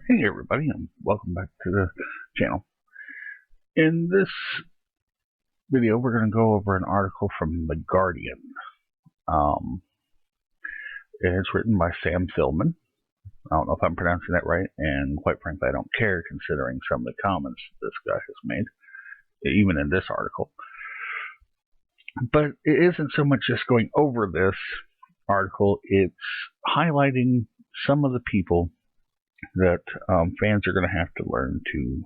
Hey everybody, and welcome back to the channel. In this video, we're going to go over an article from The Guardian. It's written by Sam Philman. I don't know if I'm pronouncing that right, and quite frankly, I don't care considering some of the comments this guy has made, even in this article. But it isn't so much just going over this article, it's highlighting some of the people that fans are going to have to learn to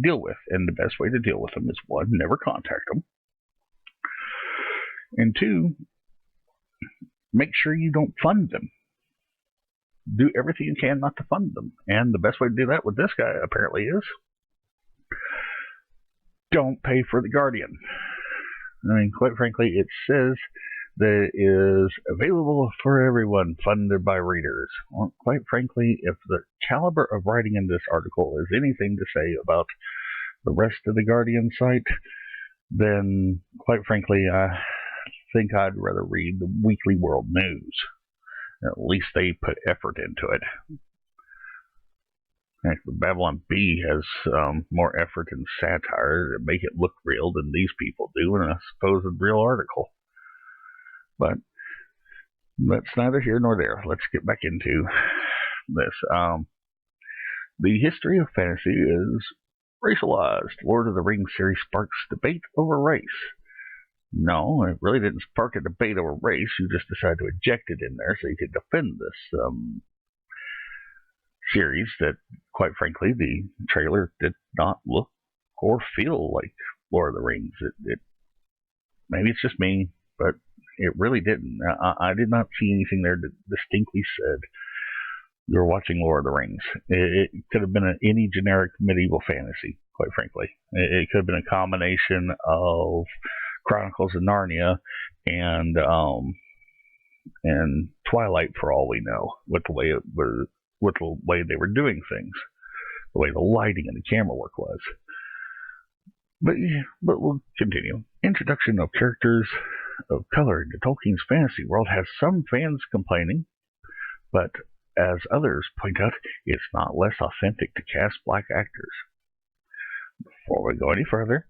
deal with. And the best way to deal with them is, one, never contact them. And two, make sure you don't fund them. Do everything you can not to fund them. And the best way to do that with this guy, apparently, is don't pay for The Guardian. I mean, quite frankly, it says that it is available for everyone, funded by readers. Well, quite frankly, if the caliber of writing in this article is anything to say about the rest of the Guardian site, then quite frankly, I think I'd rather read the Weekly World News. At least they put effort into it. The Babylon Bee has more effort and satire to make it look real than these people do in a supposed real article. But that's neither here nor there. Let's get back into this. The history of fantasy is racialized. Lord of the Rings series sparks debate over race. No, it really didn't spark a debate over race. You just decided to eject it in there so you could defend this series that, quite frankly, the trailer did not look or feel like Lord of the Rings. It maybe it's just me, but it really didn't. I did not see anything there that distinctly said you're watching Lord of the Rings. It could have been any generic medieval fantasy, quite frankly. It could have been a combination of Chronicles of Narnia and Twilight, for all we know, with the way they were doing things, the way the lighting and the camera work was. But we'll continue. Introduction of characters of color into Tolkien's fantasy world has some fans complaining, but as others point out, it's not less authentic to cast black actors. Before we go any further,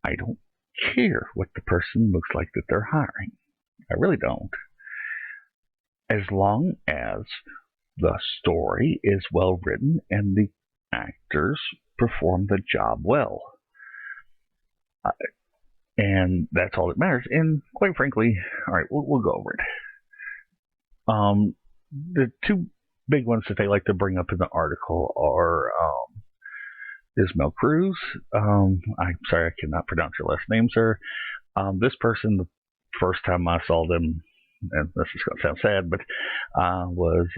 I don't care what the person looks like that they're hiring. I really don't. As long as the story is well written and the actors perform the job well. And that's all that matters. And quite frankly, all right, we'll go over it. The two big ones that they like to bring up in the article are Ismael Cruz. I'm sorry, I cannot pronounce your last name, sir. This person, the first time I saw them, and this is going to sound sad, but I was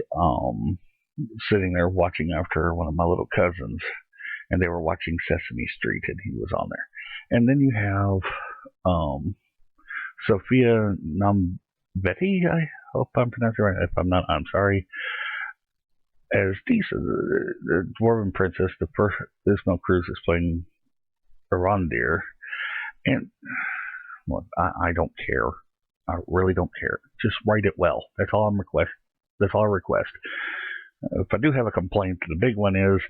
sitting there watching after one of my little cousins, and they were watching Sesame Street, and he was on there. And then you have Sophia Nambetti, I hope I'm pronouncing it right. If I'm not, I'm sorry. As Disa, the Dwarven Princess, the first Ismael Cruz is playing Arondir. And well, I don't care. I really don't care. Just write it well. That's all I request. If I do have a complaint, the big one is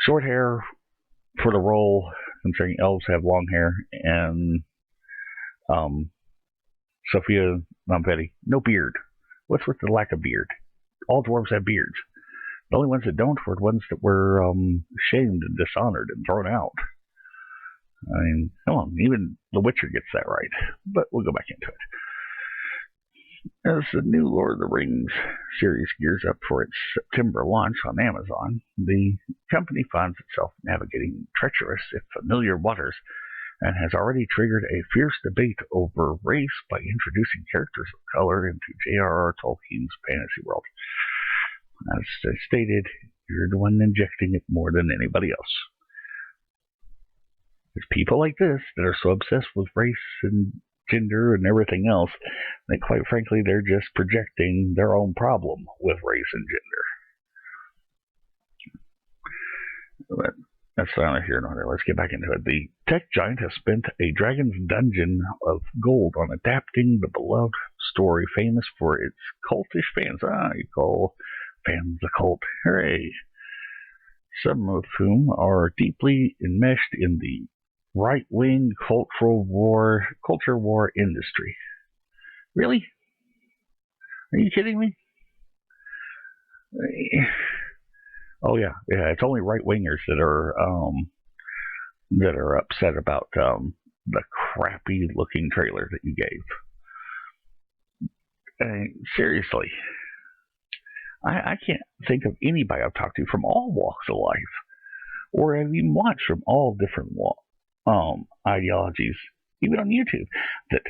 short hair for the role, considering elves have long hair, and Sophia Nambetti, no beard. What's with the lack of beard? All dwarves have beards. The only ones that don't were the ones that were shamed and dishonored and thrown out. I mean, come on, even The Witcher gets that right. But we'll go back into it. As the new Lord of the Rings series gears up for its September launch on Amazon, the company finds itself navigating treacherous, if familiar waters, and has already triggered a fierce debate over race by introducing characters of color into J.R.R. Tolkien's fantasy world. As stated, you're the one injecting it more than anybody else. There's people like this that are so obsessed with race and gender and everything else that, quite frankly, they're just projecting their own problem with race and gender. But that's neither here nor there. Let's get back into it. The tech giant has spent a dragon's dungeon of gold on adapting the beloved story famous for its cultish fans. You call fans the cult. Hooray! Some of whom are deeply enmeshed in the right-wing culture war industry. Really? Are you kidding me? Oh yeah. It's only right-wingers that are upset about the crappy-looking trailer that you gave. Seriously, I can't think of anybody I've talked to from all walks of life, or have even watched from all different ideologies, even on YouTube, that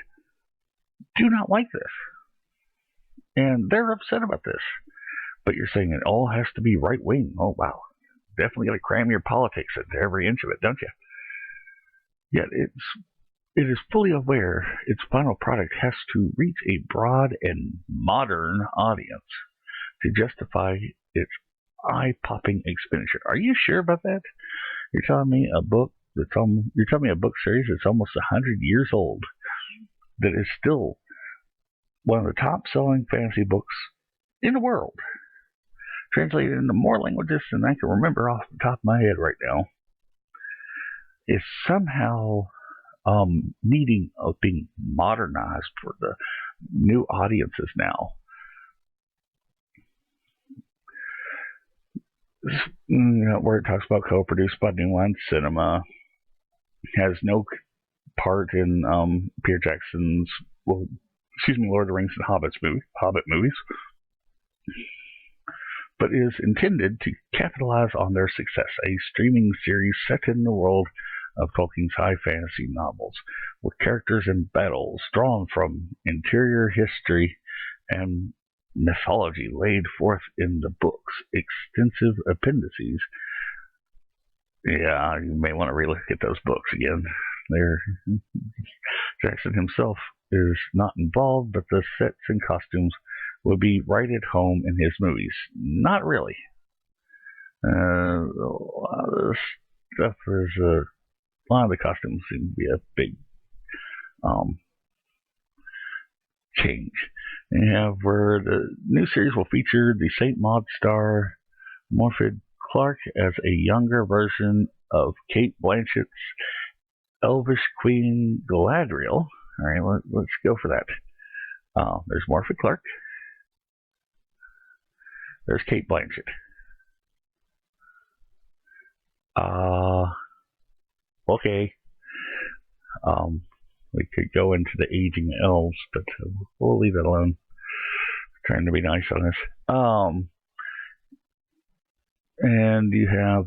do not like this. And they're upset about this. But you're saying it all has to be right wing. Oh, wow. Definitely got to cram your politics into every inch of it, don't you? Yet it is fully aware its final product has to reach a broad and modern audience to justify its eye-popping expenditure. Are you sure about that? You're telling me a book series that's almost 100 years old that is still one of the top-selling fantasy books in the world, translated into more languages than I can remember off the top of my head right now, is somehow needing of being modernized for the new audiences now. Where it talks about co-produced by New Line Cinema, has no part in Peter Jackson's, Lord of the Rings and Hobbit movies, but is intended to capitalize on their success. A streaming series set in the world of Tolkien's high fantasy novels, with characters and battles drawn from interior history and mythology laid forth in the book's extensive appendices. Yeah, you may want to relook at those books again. Jackson himself is not involved, but the sets and costumes will be right at home in his movies. Not really. A lot of the costumes seem to be a big change. And you have where the new series will feature the St. Maud star Morfydd Clark as a younger version of Cate Blanchett's elvish queen Galadriel. All right, let's go for that. There's Morfydd Clark. There's Cate Blanchett. Okay. We could go into the aging elves, but we'll leave it alone. Trying to be nice on this. And you have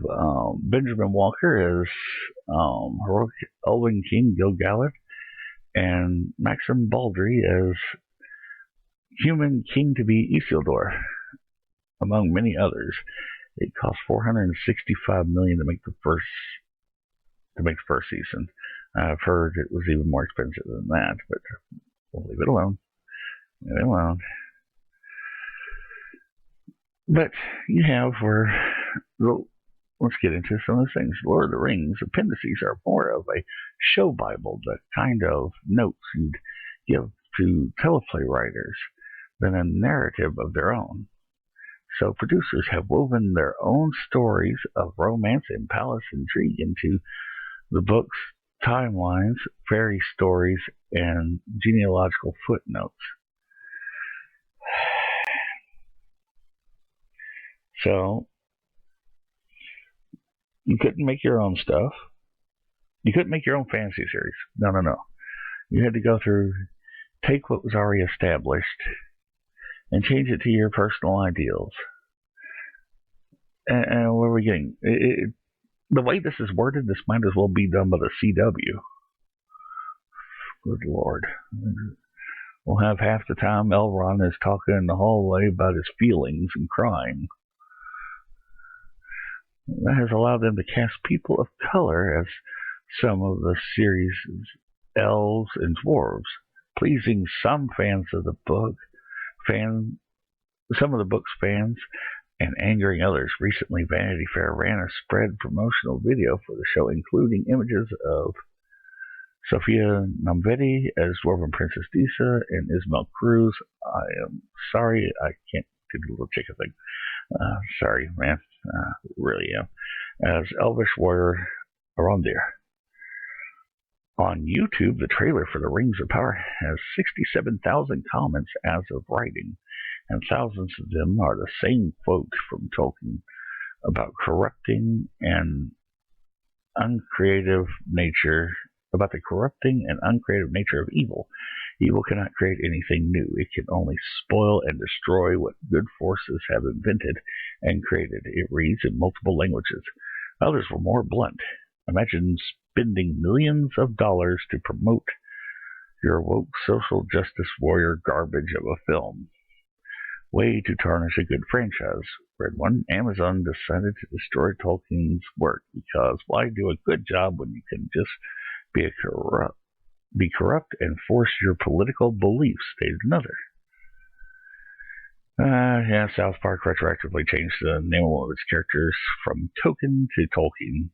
Benjamin Walker as heroic Elven King Gil-galad, and Maxim Baldry as human King to be Isildur, among many others. It cost $465 million to make the first season. I've heard it was even more expensive than that, but we'll leave it alone. Leave it alone. But you have let's get into some of the things. Lord of the Rings appendices are more of a show Bible, the kind of notes you'd give to teleplay writers, than a narrative of their own. So producers have woven their own stories of romance and palace intrigue into the book's timelines, fairy stories, and genealogical footnotes. So, you couldn't make your own stuff. You couldn't make your own fantasy series. No. You had to go through, take what was already established, and change it to your personal ideals. And what are we getting? The way this is worded, this might as well be done by the CW. Good Lord. We'll have half the time Elrond is talking in the hallway about his feelings and crying. That has allowed them to cast people of color as some of the series' elves and dwarves, pleasing some fans of the book, some of the book's fans, and angering others. Recently, Vanity Fair ran a spread promotional video for the show, including images of Sophia Nomvedi as Dwarven Princess Disa and Ismael Cruz. I am sorry, I can't do the little chicken thing. Sorry, man. Really am. As Elvish Warrior Arondir. On YouTube, the trailer for The Rings of Power has 67,000 comments as of writing, and thousands of them are the same quote from Tolkien about the corrupting and uncreative nature of evil. Evil cannot create anything new. It can only spoil and destroy what good forces have invented and created. It reads in multiple languages. Others were more blunt. Imagine spending millions of dollars to promote your woke social justice warrior garbage of a film. Way to tarnish a good franchise. Read one. Amazon decided to destroy Tolkien's work because why do a good job when you can just be corrupt and force your political beliefs, stated another. South Park retroactively changed the name of one of its characters from Token to Tolkien.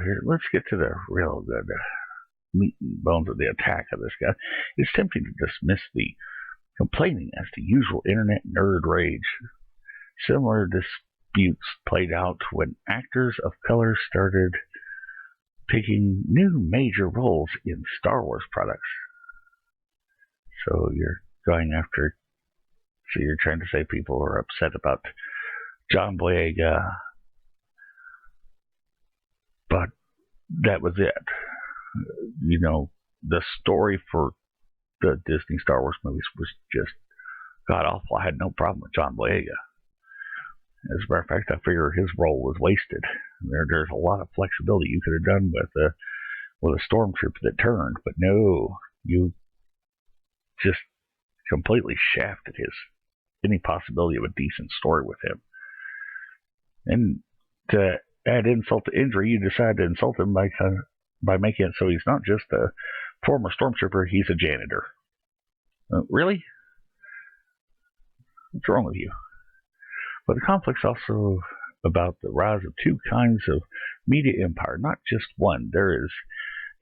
Here, let's get to the real good meat and bones of the attack of this guy. It's tempting to dismiss the complaining as the usual internet nerd rage. Similar disputes played out when actors of color started picking new major roles in Star Wars products. So you're trying to say people are upset about John Boyega, but that was it. The story for the Disney Star Wars movies was just god awful. I had no problem with John Boyega. As a matter of fact, I figure his role was wasted. There's a lot of flexibility you could have done with a stormtrooper that turned, but no, you just completely shafted any possibility of a decent story with him. And to add insult to injury, you decide to insult him by making it so he's not just a former stormtrooper, he's a janitor. Really? What's wrong with you? But the conflict's also about the rise of two kinds of media empire, not just one. There is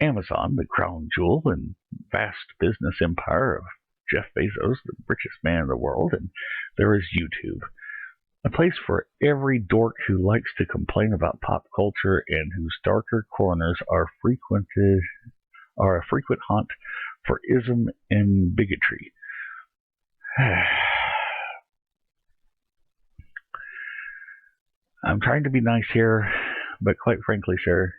Amazon, the crown jewel and vast business empire of Jeff Bezos, the richest man in the world, and there is YouTube, a place for every dork who likes to complain about pop culture and whose darker corners are a frequent haunt for ism and bigotry. I'm trying to be nice here, but quite frankly, sir,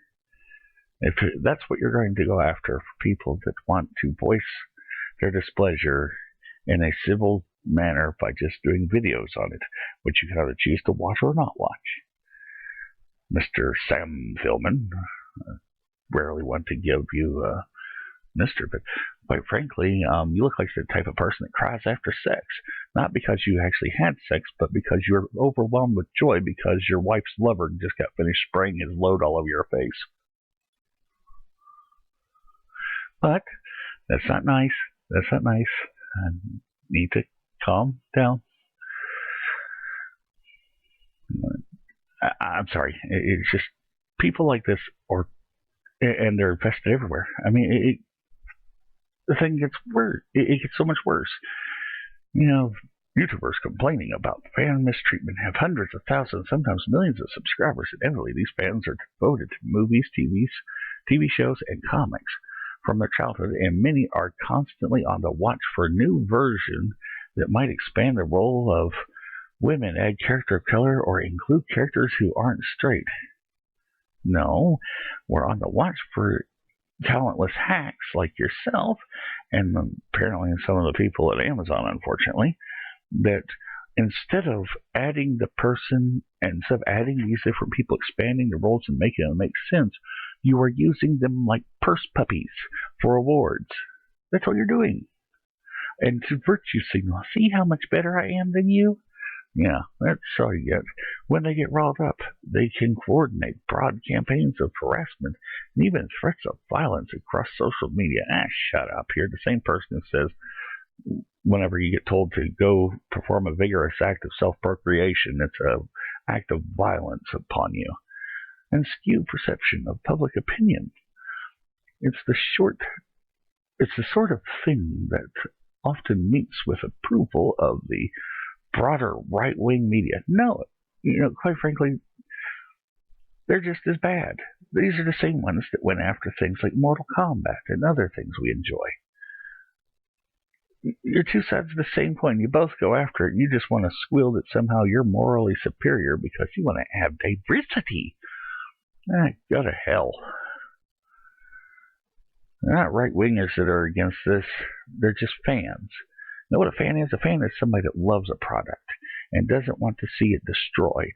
if that's what you're going to go after for people that want to voice their displeasure in a civil manner by just doing videos on it, which you can either choose to watch or not watch. Mr. Sam Philman, rarely want to give you Mr., but quite frankly, you look like the type of person that cries after sex. Not because you actually had sex, but because you're overwhelmed with joy because your wife's lover just got finished spraying his load all over your face. But that's not nice. That's not nice. I need to calm down. I'm sorry. It's just people like this, and they're infested everywhere. I mean, the thing gets worse. It gets so much worse. YouTubers complaining about fan mistreatment have hundreds of thousands, sometimes millions of subscribers. Inevitably, these fans are devoted to movies, TV shows, and comics from their childhood, and many are constantly on the watch for a new version that might expand the role of women, add character of color, or include characters who aren't straight. No, we're on the watch for talentless hacks like yourself, and apparently some of the people at Amazon, unfortunately, that instead of adding the person, and instead of adding these different people, expanding the roles and making them make sense, you are using them like purse puppies for awards. That's what you're doing. And to virtue signal, see how much better I am than you? Yeah, that's all you get. When they get riled up, they can coordinate broad campaigns of harassment and even threats of violence across social media. Shut up. You're the same person who says whenever you get told to go perform a vigorous act of self-procreation, it's an act of violence upon you. And skewed perception of public opinion. It's the sort of thing that often meets with approval of the broader right-wing media. No, quite frankly, they're just as bad. These are the same ones that went after things like Mortal Kombat and other things we enjoy. You're two sides of the same coin. You both go after it. You just want to squeal that somehow you're morally superior because you want to have diversity. Go to hell. They're not right-wingers that are against this. They're just fans. You know what a fan is? A fan is somebody that loves a product and doesn't want to see it destroyed.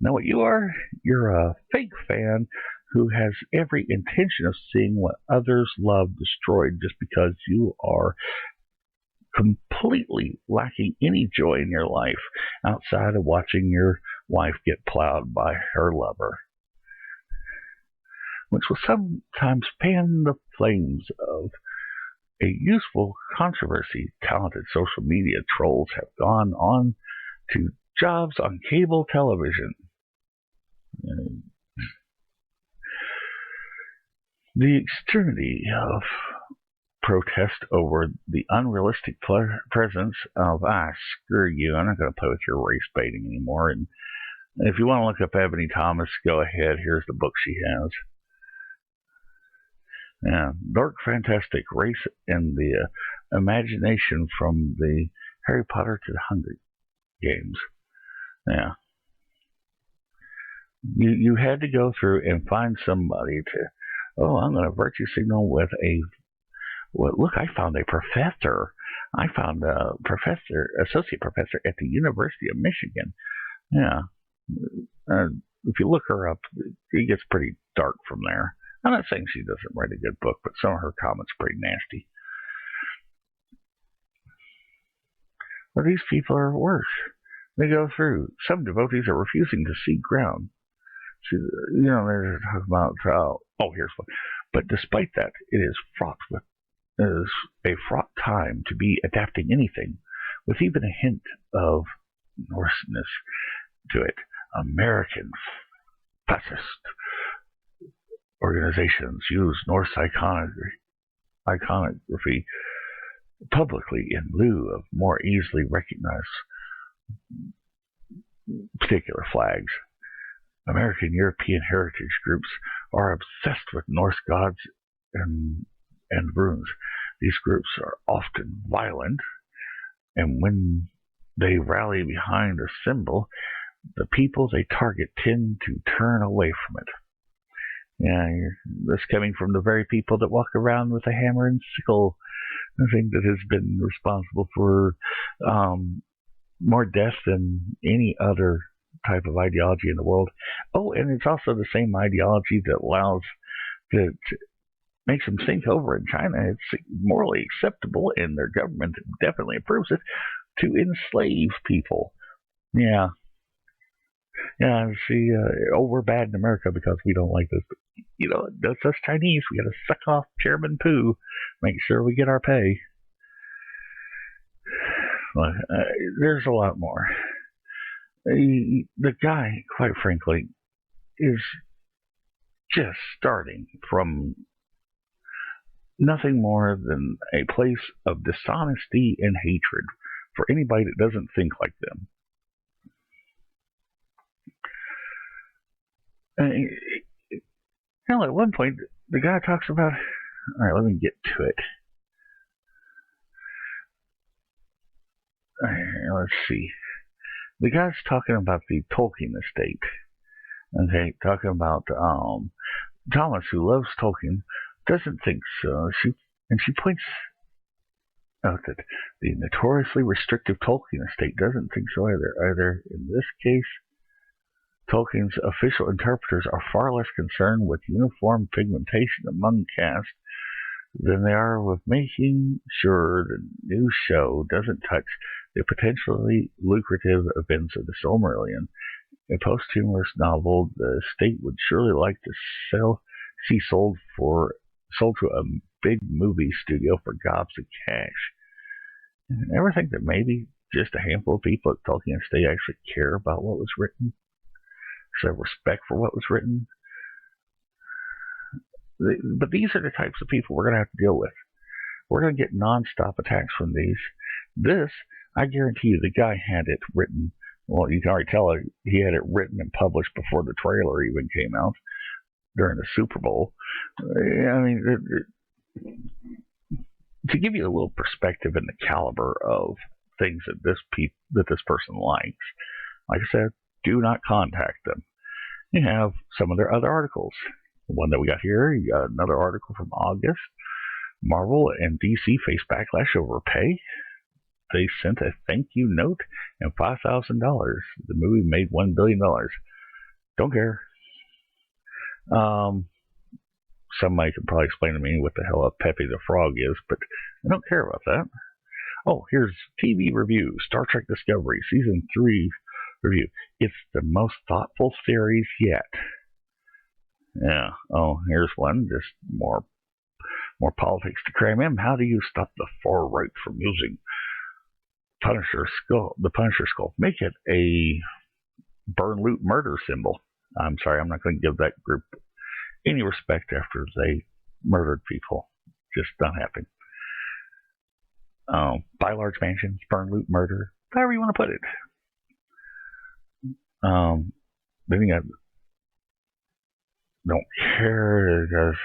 Know what you are? You're a fake fan who has every intention of seeing what others love destroyed just because you are completely lacking any joy in your life outside of watching your wife get plowed by her lover, which will sometimes fan the flames of a useful controversy. Talented social media trolls have gone on to jobs on cable television. The extremity of protest over the unrealistic presence of, screw you, I'm not going to play with your race baiting anymore. And if you want to look up Ebony Thomas, go ahead. Here's the book she has. Yeah, Dark Fantastic Race and the Imagination from the Harry Potter to the Hunger Games. Yeah. You had to go through and find somebody to, I'm going to virtue signal with look, I found a professor. I found a associate professor at the University of Michigan. Yeah. If you look her up, it gets pretty dark from there. I'm not saying she doesn't write a good book, but some of her comments are pretty nasty. But these people are worse. They go through. Some devotees are refusing to see ground. They're talking about, here's one. But despite that, it is a fraught time to be adapting anything with even a hint of Norseness to it. American fascist organizations use Norse iconography publicly in lieu of more easily recognized particular flags. American European heritage groups are obsessed with Norse gods and runes. These groups are often violent, and when they rally behind a symbol, the people they target tend to turn away from it. Yeah, this coming from the very people that walk around with a hammer and sickle, I think that has been responsible for more death than any other type of ideology in the world. Oh, and it's also the same ideology that makes them think over in China it's morally acceptable, and their government definitely approves it, to enslave people. Yeah, see, we're bad in America because we don't like this. But, that's us Chinese. We got to suck off Chairman Poo, make sure we get our pay. Well, there's a lot more. The guy, quite frankly, is just starting from nothing more than a place of dishonesty and hatred for anybody that doesn't think like them. At one point, the guy talks about... All right, let me get to it. Let's see. The guy's talking about the Tolkien estate. Okay, talking about Thomas, who loves Tolkien, doesn't think so. She points out that the notoriously restrictive Tolkien estate doesn't think so either. Either in this case, Tolkien's official interpreters are far less concerned with uniform pigmentation among cast than they are with making sure the new show doesn't touch the potentially lucrative events of the Silmarillion. A posthumous novel the state would surely like to see sold to a big movie studio for gobs of cash. Ever think that maybe just a handful of people at Tolkien Estate actually care about what was written? So respect for what was written? But these are the types of people we're going to have to deal with. We're going to get nonstop attacks from these. This, I guarantee you, the guy had it written. Well, you can already tell he had it written and published before the trailer even came out during the Super Bowl. I mean, to give you a little perspective in the caliber of things that this person likes, like I said, do not contact them. You have some of their other articles. The one that we got here, you got another article from August. Marvel and DC face backlash over pay. They sent a thank you note and $5,000. The movie made $1 billion. Don't care. Somebody could probably explain to me what the hell a Pepe the Frog is, but I don't care about that. Oh, here's TV review. Star Trek Discovery, Season 3 review. It's the most thoughtful series yet. Yeah. Oh, here's one. Just more politics to cram in. How do you stop the far right from using the Punisher skull? Make it a burn, loot, murder symbol. I'm sorry, I'm not going to give that group any respect after they murdered people. Just not happening. Buy large mansions, burn, loot, murder, however you want to put it. Then you got don't care because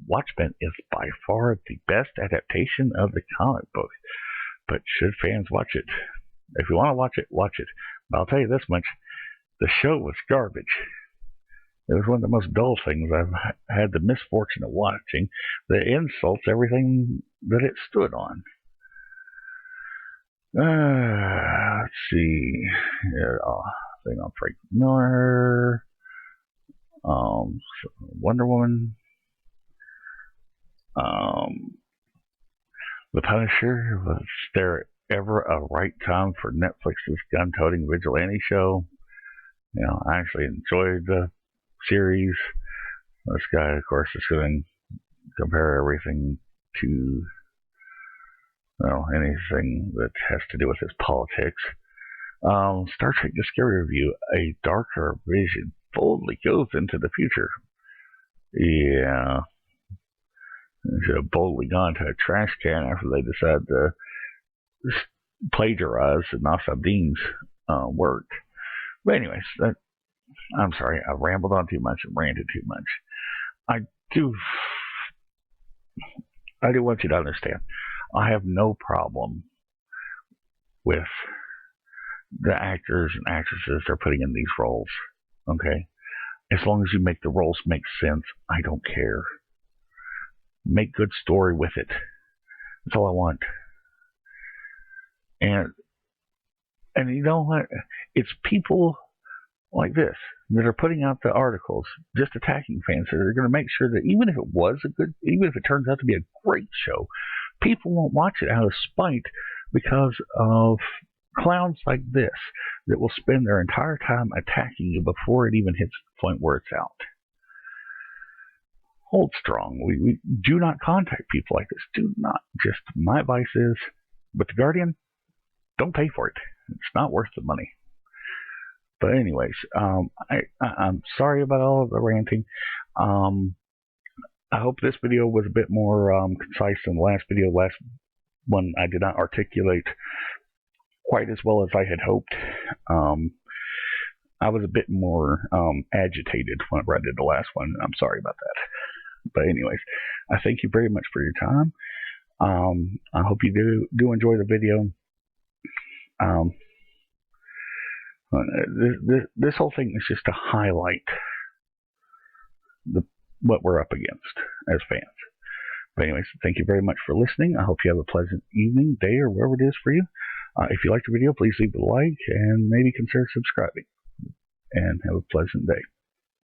Watchmen is by far the best adaptation of the comic book. But should fans watch it? If you want to watch it, watch it. But I'll tell you this much: the show was garbage. It was one of the most dull things I've had the misfortune of watching. That insults everything that it stood on. Let's see. Thing on Frank Miller. Wonder Woman. The Punisher. Was there ever a right time for Netflix's gun-toting vigilante show? I actually enjoyed the series. This guy, of course, is going to compare everything to anything that has to do with his politics. Star Trek Discovery review: a darker vision boldly goes into the future. Yeah. They should have boldly gone to a trash can after they decided to plagiarize Nasruddin's work. But anyways, I'm sorry, I rambled on too much and ranted too much. I do want you to understand, I have no problem with the actors and actresses they're putting in these roles. Okay? As long as you make the roles make sense, I don't care. Make good story with it. That's all I want. And you know what? It's people like this that are putting out the articles, just attacking fans. That are going to make sure that even if it turns out to be a great show, people won't watch it out of spite because of clowns like this that will spend their entire time attacking you before it even hits the point where it's out. Hold strong. We do not contact people like this. Do not. Just my advice is, with The Guardian, don't pay for it. It's not worth the money. But anyways, I'm sorry about all of the ranting. I hope this video was a bit more concise than the last video. Last one I did not articulate quite as well as I had hoped. I was a bit more agitated whenever I did the last one. I'm sorry about that. But anyways, I thank you very much for your time. I hope you do enjoy the video. This whole thing is just to highlight what we're up against as fans. But anyways, thank you very much for listening. I hope you have a pleasant evening, day, or wherever it is for you. If you liked the video, please leave a like and maybe consider subscribing. And have a pleasant day.